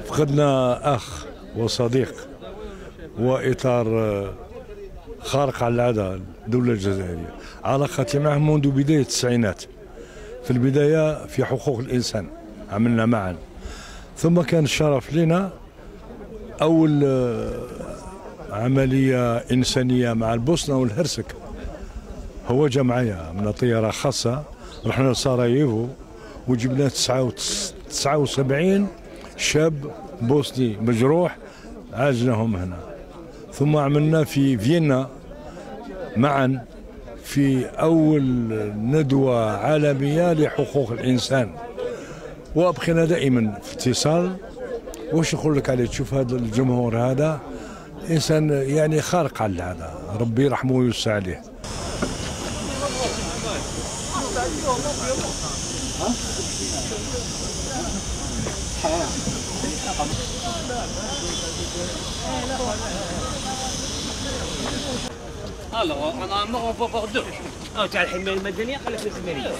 فقدنا أخ وصديق وإطار خارق على العادة الدولة الجزائرية، علاقتي معه منذ بداية التسعينات. في البداية في حقوق الإنسان عملنا معا، ثم كان الشرف لنا أول عملية إنسانية مع البوسنة والهرسك، هو جا معايا من طيارة خاصة، رحنا لسراييفو وجبنا 79 شاب بوسني مجروح، عالجناهم هنا. ثم عملنا في فيينا معا في أول ندوة عالمية لحقوق الإنسان، وأبقينا دائما في اتصال. واش نقول لك عليه؟ تشوف هذا الجمهور هذا إنسان يعني خارق على العادة، ربي يرحمه ويوسع عليه. Alors, on va voir deux. تاع الحماية المدنية قال لك الزمالية.